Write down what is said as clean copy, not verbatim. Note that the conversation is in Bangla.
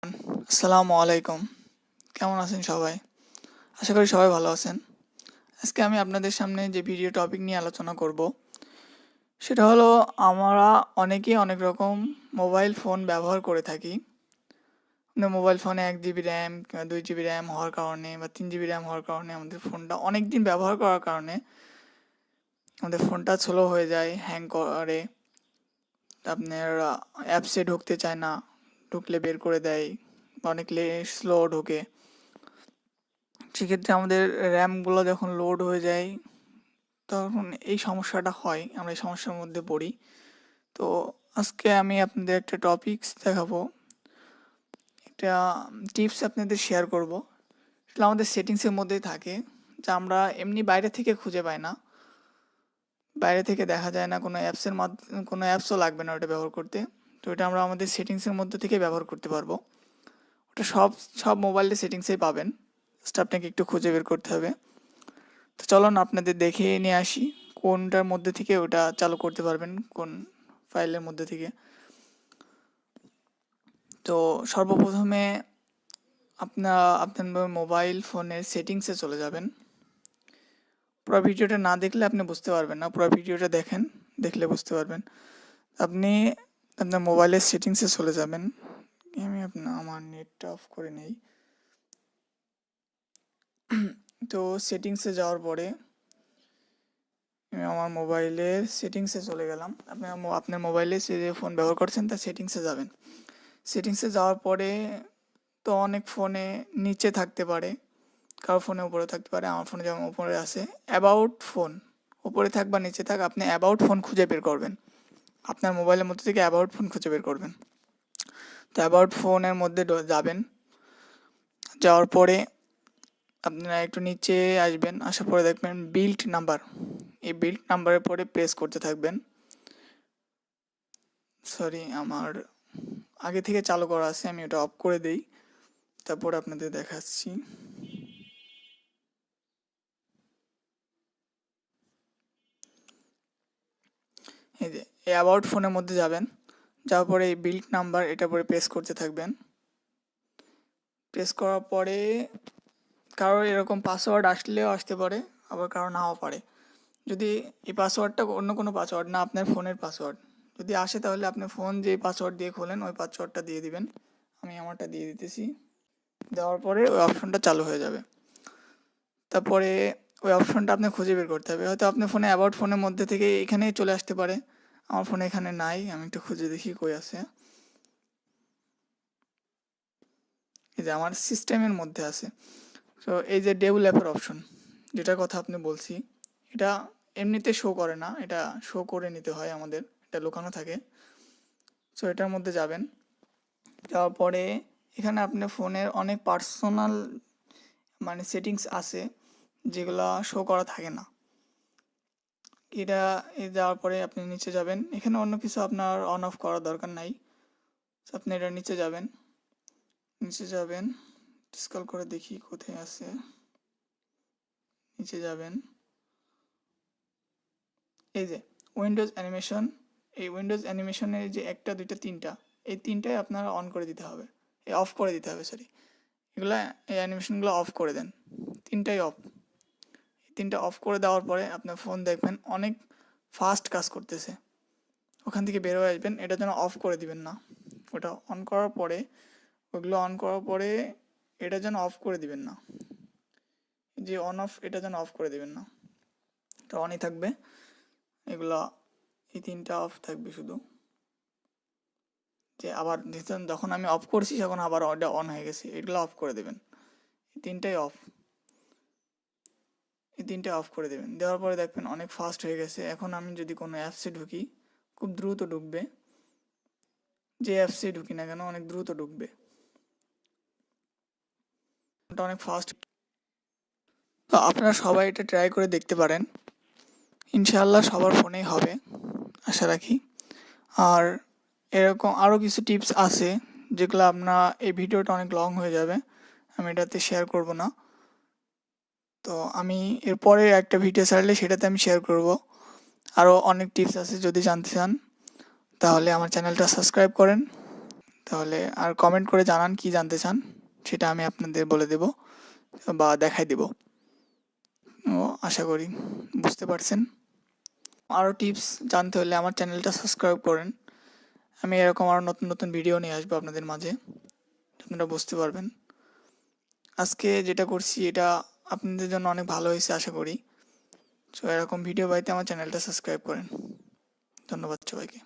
আসসালামু আলাইকুম। কেমন আছেন সবাই? আশা করি সবাই ভালো আছেন। আজকে আমি আপনাদের সামনে যে ভিডিও টপিক নিয়ে আলোচনা করব, সেটা হলো আমরা অনেকেই অনেক রকম মোবাইল ফোন ব্যবহার করে থাকি। মোবাইল ফোনে 1 জিবি র্যাম কিংবা 2 জিবি র্যাম হওয়ার কারণে বা 3 জিবি র্যাম হওয়ার কারণে আমাদের ফোনটা অনেক দিন ব্যবহার করার কারণে আমাদের ফোনটা স্লো হয়ে যায়, হ্যাং করে। আপনার অ্যাপসে ঢুকতে চায় না, ঢুকলে বের করে দেয় বা অনেক স্লো ঢোকে। সেক্ষেত্রে আমাদের র্যামগুলো যখন লোড হয়ে যায় তখন এই সমস্যাটা হয়, আমরা এই সমস্যার মধ্যে পড়ি। তো আজকে আমি আপনাদের একটা টপিকস দেখাবো, একটা টিপস আপনাদের শেয়ার করব। সেটা আমাদের সেটিংসের মধ্যেই থাকে, যা আমরা এমনি বাইরে থেকে খুঁজে পাই না, বাইরে থেকে দেখা যায় না, কোনো অ্যাপসও লাগবে না ওটা ব্যবহার করতে। তো এটা আমরা আমাদের সেটিংসের মধ্যে থেকে ব্যবহার করতে পারবো। ওটা সব সব মোবাইলের সেটিংসেই পাবেন, জাস্ট আপনাকে একটু খুঁজে বের করতে হবে। তো চলুন আপনাদের দেখিয়ে নিয়ে আসি কোনটার মধ্যে থেকে ওটা চালু করতে পারবেন, কোন ফাইলের মধ্যে থেকে। তো সর্বপ্রথমে আপনার মোবাইল ফোনের সেটিংসে চলে যাবেন। পুরো ভিডিওটা না দেখলে আপনি বুঝতে পারবেন না, পুরো ভিডিওটা দেখেন, দেখলে বুঝতে পারবেন। আপনি আপনার মোবাইলের সেটিংসে চলে যাবেন। আমি আমার নেটটা অফ করে নেই। তো সেটিংসে যাওয়ার পরে আমি আমার মোবাইলের সেটিংসে চলে গেলাম। আপনার মোবাইলে যে ফোন ব্যবহার করছেন তার সেটিংসে যাবেন। সেটিংসে যাওয়ার পরে তো অনেক ফোনে নিচে থাকতে পারে, কারো ফোনে উপরে থাকতে পারে। আমার ফোনে যেমন উপরে আছে অ্যাবাউট ফোন, উপরে থাক বা নিচে থাক, আপনি অ্যাবাউট ফোন খুঁজে বের করবেন। আপনার মোবাইলের মধ্যে থেকে অ্যাবাউট ফোন খুঁজে বের করবেন। তো অ্যাবাউট ফোনের মধ্যে যাবেন। যাওয়ার পরে আপনারা একটু নিচে আসবেন, আসার পরে দেখবেন বিল্ড নাম্বার। এই বিল্ড নাম্বারের পরে প্রেস করতে থাকবেন। সরি, আমার আগে থেকে চালু করা আছে, আমি ওটা অফ করে দিই, তারপর আপনাদের দেখাচ্ছি। এই যে এই অ্যাবাউট ফোনের মধ্যে যাবেন, যাওয়ার পরে এই বিল্ড নাম্বার এটার পরে প্রেস করতে থাকবেন। প্রেস করার পরে কারোর এরকম পাসওয়ার্ড আসলেও আসতে পারে, আবার কারো নাও পারে। যদি এই পাসওয়ার্ডটা অন্য কোনো পাসওয়ার্ড না, আপনার ফোনের পাসওয়ার্ড যদি আসে, তাহলে আপনি ফোন যে পাসওয়ার্ড দিয়ে খোলেন ওই পাসওয়ার্ডটা দিয়ে দিবেন। আমি আমারটা দিয়ে দিতেছি। দেওয়ার পরে ওই অপশনটা চালু হয়ে যাবে। তারপরে ওই অপশনটা আপনি খুঁজে বের করতে হবে। হয়তো আপনার ফোনে অ্যাবাউট ফোনের মধ্যে থেকে এখানেই চলে আসতে পারে। আমার ফোনে এখানে নাই, আমি একটু খুঁজে দেখি কই আছে। এই যে আমার সিস্টেমের মধ্যে আছে। তো এই যে ডেভেলপার অপশন, যেটার কথা আপনি বলছি, এটা এমনিতে শো করে না, এটা শো করে নিতে হয় আমাদের, এটা লুকানো থাকে। সো এটার মধ্যে যাবেন। যাওয়ার পরে এখানে আপনার ফোনের অনেক পার্সোনাল সেটিংস আছে যেগুলো শো করা থাকে না। এটা যাওয়ার পরে আপনি নিচে যাবেন। এখানে অন্য কিছু আপনার অন অফ করার দরকার নাই। আপনি এটা নিচে যাবেন, স্ক্রল করে দেখি কোথায় আছে। নিচে যাবেন, এই যে উইন্ডোজ অ্যানিমেশন। এই উইন্ডোজ অ্যানিমেশনের যে 1 2 3টা, এই 3টাই আপনারা অন করে দিতে হবে, অফ করে দিতে হবে, সরি। এই অ্যানিমেশনগুলো অফ করে দেন, 3টাই অফ। এই 3টা অফ করে দেওয়ার পরে আপনার ফোন দেখবেন অনেক ফাস্ট কাজ করতেছে। ওখান থেকে বের হয়ে আসবেন, এটা যেন অফ করে দিবেন না। ওটা অন করার পরে, ওগুলো অন করার পরে এটা যেন অফ করে দিবেন না, যে অন অফ এটা যেন অফ করে দিবেন না, এটা অনই থাকবে। এগুলো এই 3টা অফ থাকবে শুধু। যে আবার যখন আমি অফ করছি তখন আবার ওটা অন হয়ে গেছে, এগুলো অফ করে দেবেন। এই 3টাই অফ, এই 3টে অফ করে দেবেন। দেওয়ার পরে দেখবেন অনেক ফাস্ট হয়ে গেছে। এখন আমি যদি কোনো অ্যাপসে ঢুকি, খুব দ্রুত ঢুকবে, যে অ্যাপসে ঢুকি না কেন অনেক দ্রুত ঢুকবে, ওটা অনেক ফাস্ট। তো আপনারা সবাই এটা ট্রাই করে দেখতে পারেন, ইনশাআল্লাহ সবার ফোনেই হবে আশা রাখি। আর এরকম আরও কিছু টিপস আছে যেগুলো আপনার, এই ভিডিওটা অনেক লং হয়ে যাবে, আমি এটাতে শেয়ার করব না। তো আমি এরপরে একটা ভিডিও ছাড়লে সেটাতে আমি শেয়ার করব। আরও অনেক টিপস আছে, যদি জানতে চান তাহলে আমার চ্যানেলটা সাবস্ক্রাইব করেন। তাহলে আর কমেন্ট করে জানান কি জানতে চান, সেটা আমি আপনাদের বলে দেব বা দেখাই দেব। ও আশা করি বুঝতে পারছেন। আরও টিপস জানতে হলে আমার চ্যানেলটা সাবস্ক্রাইব করেন। আমি এরকম আরও নতুন নতুন ভিডিও নিয়ে আসবো আপনাদের মাঝে, আপনারা বুঝতে পারবেন। আজকে যেটা করছি এটা আপনাদের জন্য অনেক ভালো হয়েছে আশা করি। সো এরকম ভিডিও পাইতে আমার চ্যানেলটা সাবস্ক্রাইব করেন। ধন্যবাদ সবাইকে।